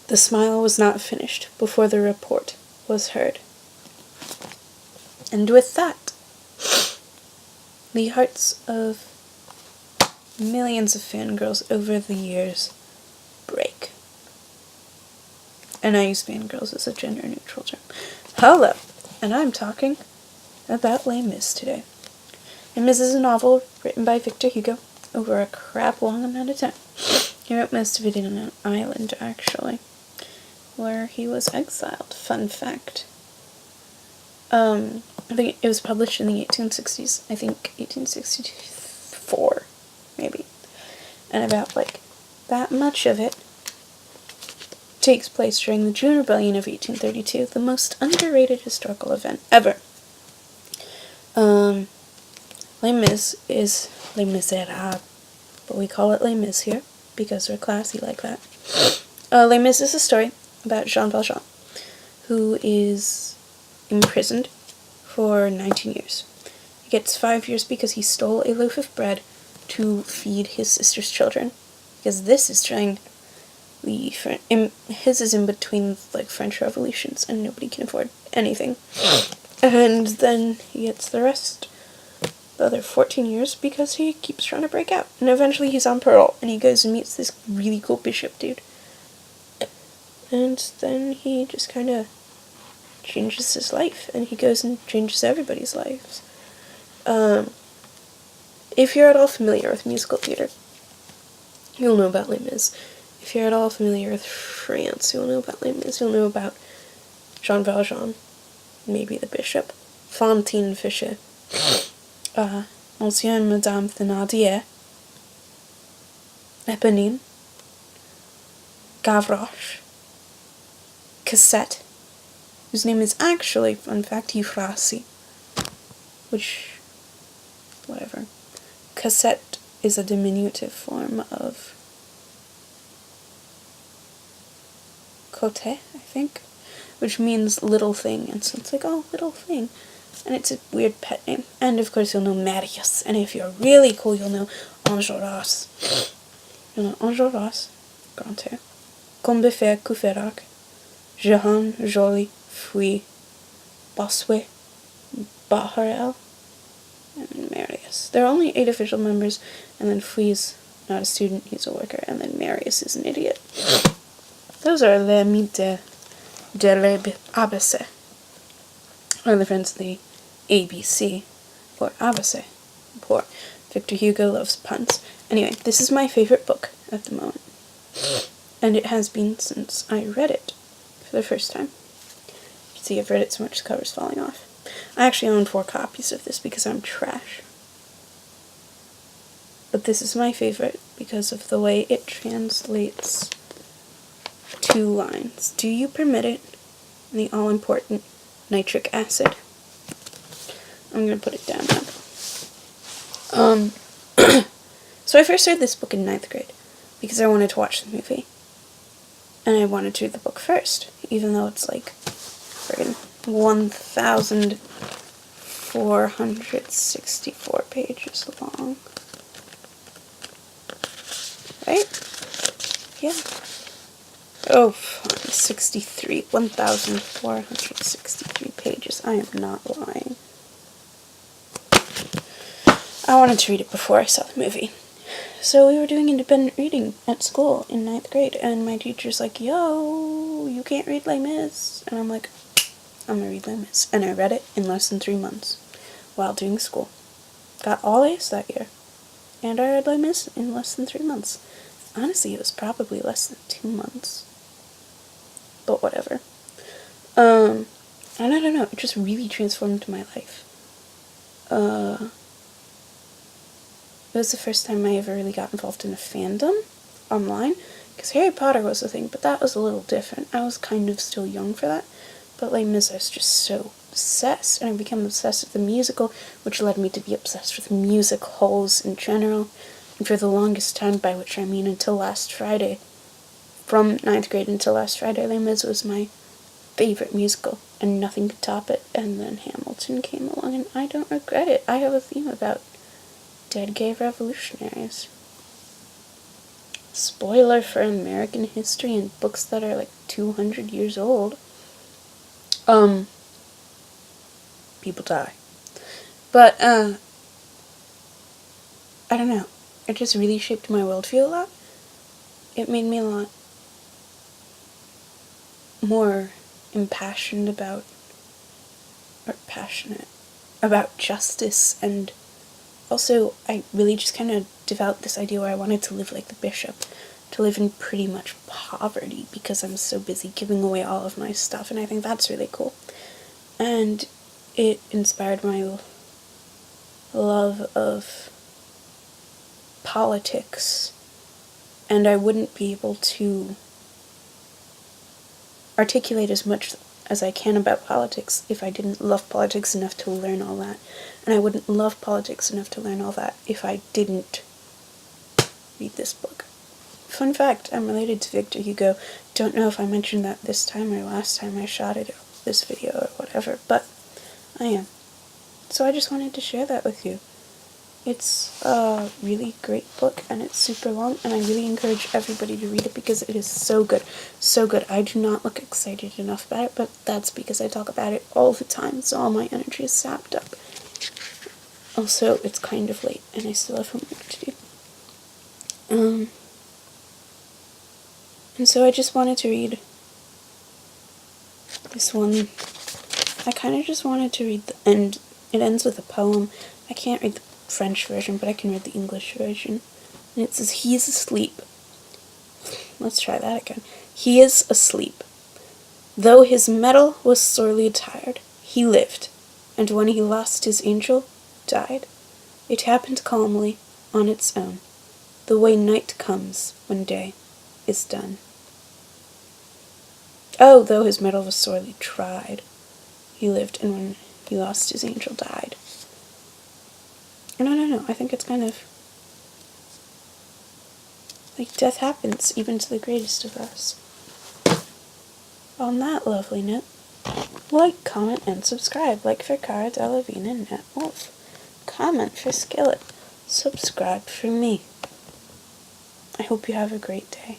The smile was not finished before the report was heard. And with that, the hearts of millions of fangirls over the years break. And I use fangirls as a gender-neutral term. Hello, and I'm talking about Les Mis today. Les Mis is a novel written by Victor Hugo over a crap long amount of time. He wrote most of it in an island, actually, where he was exiled. Fun fact. I think it was published in the 1860s. I think 1864, maybe. And about, that much of it takes place during the June Rebellion of 1832, the most underrated historical event ever. Les Mis is Les Miserables, but we call it Les Mis here, because we're classy like that. Les Mis is a story about Jean Valjean, who is imprisoned for 19 years. He gets 5 years because he stole a loaf of bread to feed his sister's children, because this is during his is in between, French revolutions, and nobody can afford anything. And then he gets the rest, the other 14 years, because he keeps trying to break out. And eventually he's on parole, and he goes and meets this really cool bishop dude. And then he just kind of changes his life, and he goes and changes everybody's lives. If you're at all familiar with musical theater, you'll know about Les Mis. If you're at all familiar with France, you'll know about Les Mis. You'll know about Jean Valjean, maybe the bishop, Fantine Fischer, Monsieur and Madame Thénardier, Eponine, Gavroche, Cassette, whose name is actually, fun fact, Euphrasie, which, whatever. Cassette is a diminutive form of Cote, I think, which means little thing, and so it's oh, little thing, and it's a weird pet name. And of course you'll know Marius, and if you're really cool, you'll know Enjolras. You'll know Enjolras, Grantaire, Combeferre, Courfeyrac, Jehan, Joly, Fouille, Bossuet, Bahorel, and Marius. There are only 8 official members, and then Fouille's not a student, he's a worker, and then Marius is an idiot. Those are les mythes de l'ABC, or the French, the ABC, or ABC. Poor Victor Hugo loves puns. Anyway, this is my favorite book at the moment, and it has been since I read it for the first time. You can see I've read it so much the cover's falling off. I actually own 4 copies of this because I'm trash. But this is my favorite because of the way it translates 2 lines. Do you permit it? And the all-important nitric acid. I'm going to put it down now. So I first read this book in 9th grade because I wanted to watch the movie. And I wanted to read the book first, even though it's friggin' 1,464 pages long. Right? Yeah. Oh, 1,463 pages. I am not lying. I wanted to read it before I saw the movie. So we were doing independent reading at school in 9th grade, and my teacher's like, yo, you can't read Les Mis. And I'm like, I'm gonna read Les Mis. And I read it in less than 3 months while doing school. Got all A's that year. And I read Les Mis in less than 3 months. Honestly, it was probably less than 2 months. But whatever. And I don't know, it just really transformed my life. It was the first time I ever really got involved in a fandom online, because Harry Potter was a thing, but that was a little different. I was kind of still young for that, but Les Mis, I was just so obsessed, and I became obsessed with the musical, which led me to be obsessed with musicals in general, and for the longest time, by which I mean until last Friday, from 9th grade until last Friday, Les Mis was my favorite musical, and nothing could top it, and then Hamilton came along, and I don't regret it. I have a theme about dead gay revolutionaries. spoiler for American history and books that are like 200 years old, people die. But, I don't know. It just really shaped my worldview a lot. It made me a lot more passionate about justice, and also I really just kind of developed this idea where I wanted to live like the bishop, to live in pretty much poverty because I'm so busy giving away all of my stuff, and I think that's really cool. And it inspired my love of politics, and I wouldn't be able to articulate as much as I can about politics if I didn't love politics enough to learn all that. And I wouldn't love politics enough to learn all that if I didn't read this book. Fun fact, I'm related to Victor Hugo. Don't know if I mentioned that this time or last time I shot it, this video or whatever, but I am. So I just wanted to share that with you. It's a really great book, and it's super long, and I really encourage everybody to read it because it is so good. So good. I do not look excited enough about it, but that's because I talk about it all the time, so all my energy is sapped up. Also, it's kind of late, and I still have homework to do. And so I just wanted to read this one. I kind of just wanted to read the end. It ends with a poem. I can't read the French version, but I can read the English version. And it says, "He is asleep." Let's try that again. "He is asleep. Though his mettle was sorely tired, he lived, and when he lost his angel, died. It happened calmly, on its own, the way night comes when day is done." Oh, though his mettle was sorely tried, he lived, and when he lost his angel, died. No, I think it's kind of like death happens even to the greatest of us. On that lovely note, like, comment, and subscribe. Like for Cara Delevingne and Nat Wolf. Comment for Skillet. Subscribe for me. I hope you have a great day.